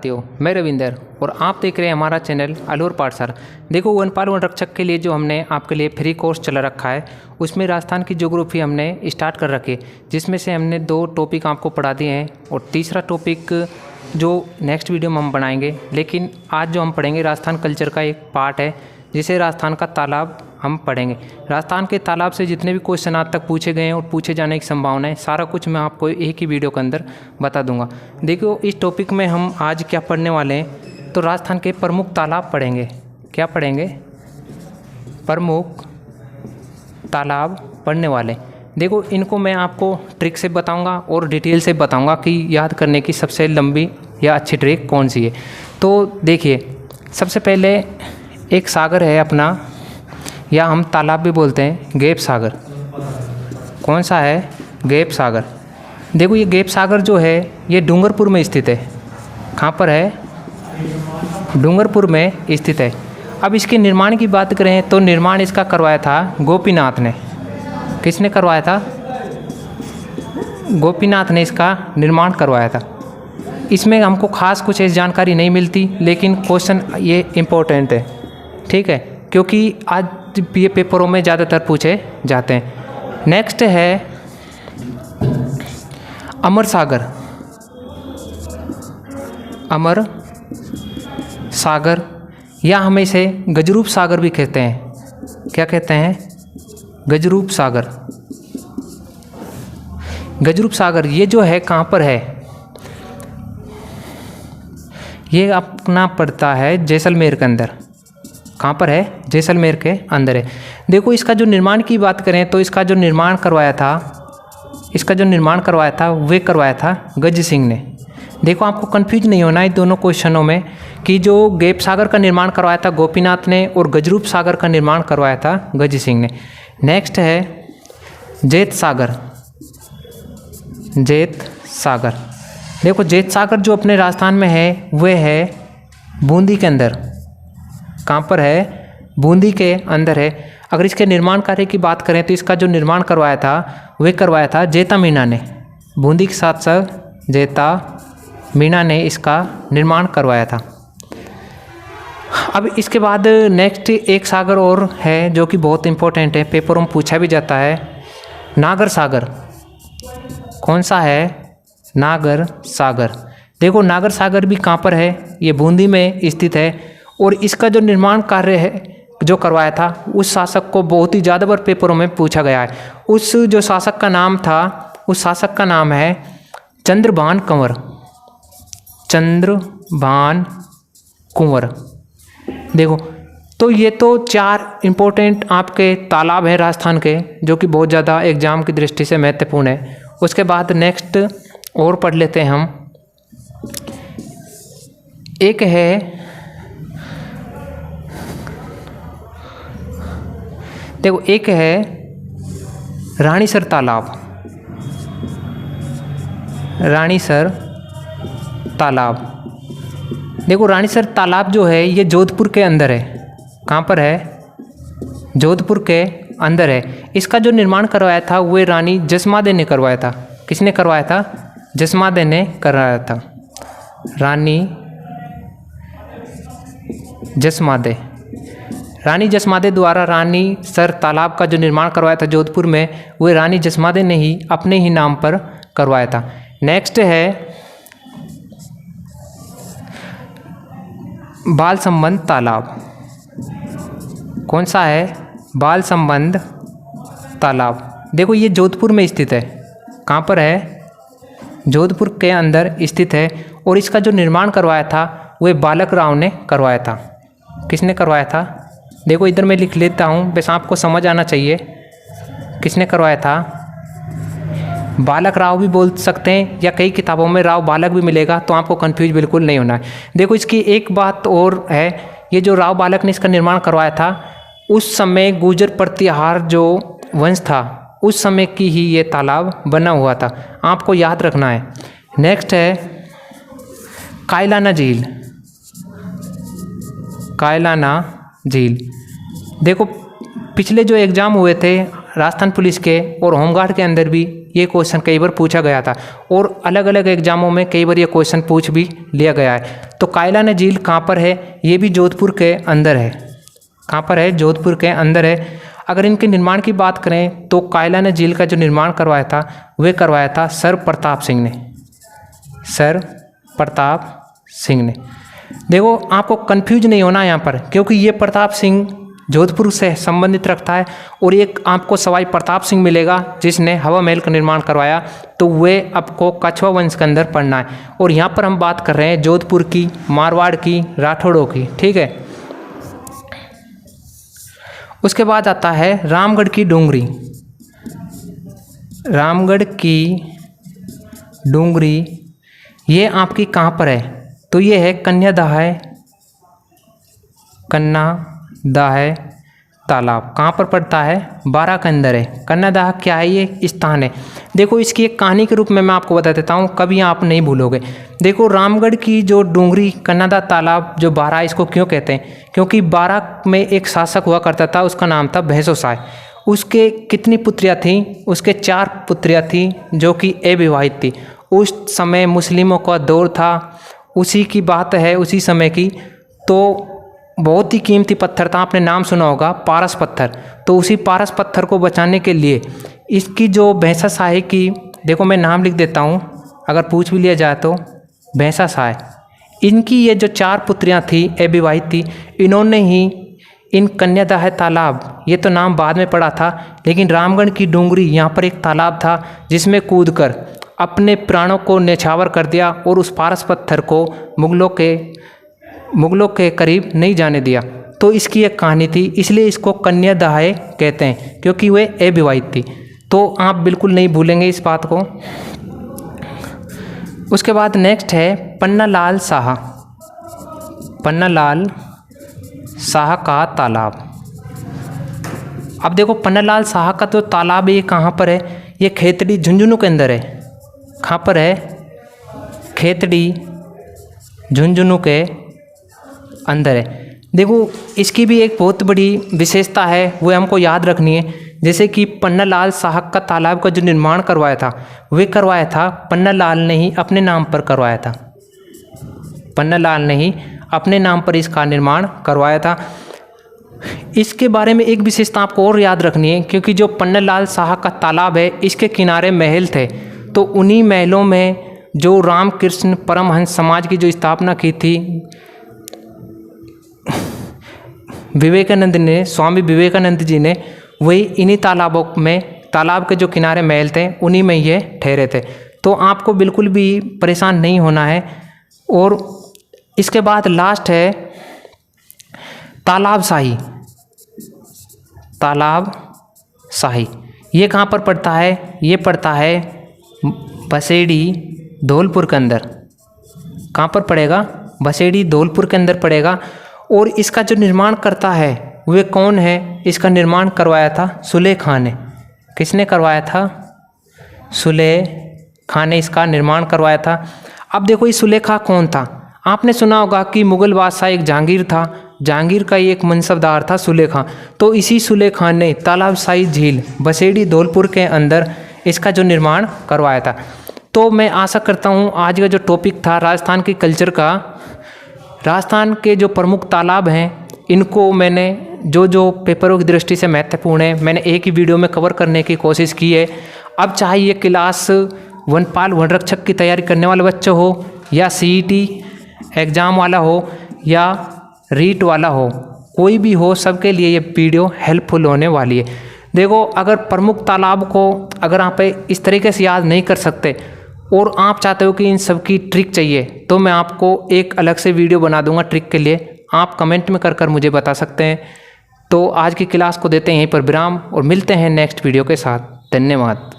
मैं रविंदर और आप देख रहे हैं हमारा चैनल अलूर पाठशाला। देखो वनपाल वन रक्षक के लिए जो हमने आपके लिए फ्री कोर्स चला रखा है उसमें राजस्थान की ज्योग्राफी हमने स्टार्ट कर रखी है, जिसमें से हमने 2 टॉपिक आपको पढ़ा दिए हैं और तीसरा टॉपिक जो नेक्स्ट वीडियो में हम बनाएंगे। लेकिन आज जो हम पढ़ेंगे राजस्थान कल्चर का एक पार्ट है जिसे राजस्थान का तालाब हम पढ़ेंगे। राजस्थान के तालाब से जितने भी क्वेश्चन आज तक पूछे गए हैं और पूछे जाने की संभावना है, सारा कुछ मैं आपको एक ही वीडियो के अंदर बता दूंगा। देखो इस टॉपिक में हम आज क्या पढ़ने वाले हैं, तो राजस्थान के प्रमुख तालाब पढ़ेंगे। क्या पढ़ेंगे? प्रमुख तालाब पढ़ने वाले। देखो इनको मैं आपको ट्रिक से बताऊंगा और डिटेल से बताऊंगा कि याद करने की सबसे लंबी या अच्छी ट्रिक कौन सी है। तो देखिए, सबसे पहले एक सागर है अपना, या हम तालाब भी बोलते हैं, गैप सागर। कौन सा है? गैप सागर। देखो ये गैप सागर जो है ये डूंगरपुर में स्थित है। कहाँ पर है? डूंगरपुर में स्थित है। अब इसके निर्माण की बात करें तो निर्माण इसका करवाया था गोपीनाथ ने। किसने करवाया था? गोपीनाथ ने इसका निर्माण करवाया था। इसमें हमको खास कुछ ऐसी जानकारी नहीं मिलती, लेकिन क्वेश्चन ये इम्पोर्टेंट है, ठीक है, क्योंकि आज ये पेपरों में ज़्यादातर पूछे जाते हैं। नेक्स्ट है अमर सागर। अमर सागर, या हम इसे गजरूप सागर भी कहते हैं। क्या कहते हैं? गजरूप सागर। गजरूप सागर ये जो है कहाँ पर है? ये अपना पड़ता है जैसलमेर के अंदर। कहाँ पर है? जैसलमेर के अंदर है। देखो इसका जो निर्माण की बात करें तो इसका जो निर्माण करवाया था वे करवाया था गज सिंह ने। देखो आपको कंफ्यूज नहीं होना है दोनों क्वेश्चनों में कि जो गैप सागर का निर्माण करवाया था गोपीनाथ ने और गजरूप सागर का निर्माण करवाया था गज सिंह ने। नेक्स्ट है जैत सागर। जैत सागर। देखो जैत सागर जो अपने राजस्थान में है वह है बूंदी के अंदर। कहाँ पर है? बूंदी के अंदर है। अगर इसके निर्माण कार्य की बात करें तो इसका जो निर्माण करवाया था वह करवाया था जैता मीणा ने। बूंदी के साथ साथ जैता मीणा ने इसका निर्माण करवाया था। अब इसके बाद नेक्स्ट एक सागर और है जो कि बहुत इंपॉर्टेंट है, पेपरों में पूछा भी जाता है, नागर सागर। कौन सा है? नागर सागर। देखो नागर सागर भी कहाँ पर है? ये बूंदी में स्थित है। और इसका जो निर्माण कार्य है जो करवाया था उस शासक को बहुत ही ज़्यादा बार पेपरों में पूछा गया है। उस जो शासक का नाम था, उस शासक का नाम है चंद्रभान कंवर। चंद्रभान कुंवर। देखो तो ये तो 4 इम्पोर्टेंट आपके तालाब हैं राजस्थान के जो कि बहुत ज़्यादा एग्जाम की दृष्टि से महत्वपूर्ण है। उसके बाद नेक्स्ट और पढ़ लेते हैं हम। एक है, देखो एक है रानीसर तालाब। रानीसर तालाब। देखो रानीसर तालाब जो है ये जोधपुर के अंदर है। कहाँ पर है? जोधपुर के अंदर है। इसका जो निर्माण करवाया था वो रानी जसमादे ने करवाया था। किसने करवाया था? जसमादे ने करवाया था। रानी जसमादे। रानी जसमादे द्वारा रानी सर तालाब का जो निर्माण करवाया था जोधपुर में, वो रानी जसमादे ने ही अपने ही नाम पर करवाया था। नेक्स्ट है बाल संबंध तालाब। कौन सा है? बाल संबंध तालाब। देखो ये जोधपुर में स्थित है। कहाँ पर है? जोधपुर के अंदर स्थित है। और इसका जो निर्माण करवाया था वह बालक राव ने करवाया था। किसने करवाया था? देखो इधर मैं लिख लेता हूँ, बस आपको समझ आना चाहिए किसने करवाया था। बालक राव भी बोल सकते हैं या कई किताबों में राव बालक भी मिलेगा, तो आपको कंफ्यूज बिल्कुल नहीं होना है। देखो इसकी एक बात और है, ये जो राव बालक ने इसका निर्माण करवाया था उस समय गुर्जर प्रतिहार जो वंश था उस समय की ही ये तालाब बना हुआ था, आपको याद रखना है। नेक्स्ट है कायलाना झील। कायलाना झील। देखो पिछले जो एग्ज़ाम हुए थे राजस्थान पुलिस के और होमगार्ड के अंदर भी ये क्वेश्चन कई बार पूछा गया था और अलग अलग एग्जामों में कई बार ये क्वेश्चन पूछ भी लिया गया है। तो कायलान झील कहाँ पर है? ये भी जोधपुर के अंदर है। कहाँ पर है? जोधपुर के अंदर है। अगर इनके निर्माण की बात करें तो कायलान झील का जो निर्माण करवाया था वह करवाया था सर प्रताप सिंह ने। सर प्रताप सिंह ने। देखो आपको कंफ्यूज नहीं होना यहाँ पर, क्योंकि ये प्रताप सिंह जोधपुर से संबंधित रखता है और एक आपको सवाई प्रताप सिंह मिलेगा जिसने हवा महल का निर्माण करवाया, तो वे आपको कछवा वंश के अंदर पढ़ना है। और यहाँ पर हम बात कर रहे हैं जोधपुर की, मारवाड़ की, राठौड़ों की, ठीक है। उसके बाद आता है रामगढ़ की डूंगरी। रामगढ़ की डूंगरी ये आपकी कहाँ पर है? तो ये है कन्यादाह तालाब। कहाँ पर पड़ता है? बारां के अंदर है। कन्यादाह क्या है? ये स्थान है। देखो इसकी एक कहानी के रूप में मैं आपको बता देता हूँ, कभी आप नहीं भूलोगे। देखो रामगढ़ की जो डूंगरी, कन्यादाह तालाब, जो बारां, इसको क्यों कहते हैं? क्योंकि बारां में एक शासक हुआ करता था, उसका नाम था भैंसोसाय। उसके कितनी पुत्रियाँ थीं? उसके 4 पुत्रियाँ थीं जो कि अविवाहित थी। उस समय मुस्लिमों का दौर था, उसी की बात है, उसी समय की। तो बहुत ही कीमती पत्थर था, आपने नाम सुना होगा, पारस पत्थर। तो उसी पारस पत्थर को बचाने के लिए इसकी जो भैंसासाय की, देखो मैं नाम लिख देता हूँ अगर पूछ भी लिया जाए तो, भैंसासाय, इनकी ये जो 4 पुत्रियाँ थी, अविवाहित थी, इन्होंने ही इन कन्यादाह तालाब, ये तो नाम बाद में पड़ा था, लेकिन रामगढ़ की डूंगरी यहाँ पर एक तालाब था जिसमें कूदकर अपने प्राणों को न्यौछावर कर दिया और उस पारस पत्थर को मुगलों के करीब नहीं जाने दिया। तो इसकी एक कहानी थी, इसलिए इसको कन्यादाह कहते हैं, क्योंकि वे अविवाहित थी। तो आप बिल्कुल नहीं भूलेंगे इस बात को। उसके बाद नेक्स्ट है पन्नालाल साहा। पन्नालाल साहा का तालाब। अब देखो पन्नालाल साहा का तो तालाब ये कहाँ पर है? ये खेतड़ी झुंझुनू के अंदर है। कहाँ पर है? खेतड़ी झुंझुनू के अंदर है। देखो इसकी भी एक बहुत बड़ी विशेषता है, वो हमको याद रखनी है। जैसे कि पन्नालाल साहा का तालाब का जो निर्माण करवाया था, वे करवाया था पन्नालाल ने ही अपने नाम पर करवाया था। पन्नालाल ने ही अपने नाम पर इसका निर्माण करवाया था। इसके बारे में एक विशेषता आपको और याद रखनी है, क्योंकि जो पन्नालाल साहा का तालाब है, इसके किनारे महल थे। तो उन्हीं महलों में जो रामकृष्ण परमहंस समाज की जो स्थापना की थी विवेकानंद ने, स्वामी विवेकानंद जी ने, वही इन्हीं तालाबों में, तालाब के जो किनारे महल थे उन्हीं में ये ठहरे थे। तो आपको बिल्कुल भी परेशान नहीं होना है। और इसके बाद लास्ट है तालाब शाही। तालाब शाही ये कहाँ पर पड़ता है? ये पड़ता है बसेड़ी धौलपुर के अंदर। कहाँ पर पड़ेगा? बसेड़ी धौलपुर के अंदर पड़ेगा। और इसका जो निर्माण करता है वे कौन है? इसका निर्माण करवाया था सुलेह खां ने। किसने करवाया था? सुलेह खां ने इसका निर्माण करवाया था। अब देखो ये सुलेह खां कौन था? आपने सुना होगा कि मुगल बादशाह एक जहांगीर था, जहांगीर का एक मनसबदार था सुलेह खां। तो इसी सुलेह खां ने तालाब शाही झील बसेड़ी धौलपुर के अंदर इसका जो निर्माण करवाया था। तो मैं आशा करता हूँ आज का जो टॉपिक था राजस्थान के कल्चर का, राजस्थान के जो प्रमुख तालाब हैं, इनको मैंने जो पेपरों की दृष्टि से महत्वपूर्ण है, मैंने एक ही वीडियो में कवर करने की कोशिश की है। अब चाहे ये क्लास वनपाल वनरक्षक की तैयारी करने वाले बच्चे हो, या CET एग्ज़ाम वाला हो, या रीट वाला हो, कोई भी हो, सबके लिए ये वीडियो हेल्पफुल होने वाली है। देखो अगर प्रमुख तालाब को अगर आप इस तरीके से याद नहीं कर सकते और आप चाहते हो कि इन सब की ट्रिक चाहिए, तो मैं आपको एक अलग से वीडियो बना दूंगा ट्रिक के लिए। आप कमेंट में कर मुझे बता सकते हैं। तो आज की क्लास को देते हैं यहीं पर विराम और मिलते हैं नेक्स्ट वीडियो के साथ। धन्यवाद।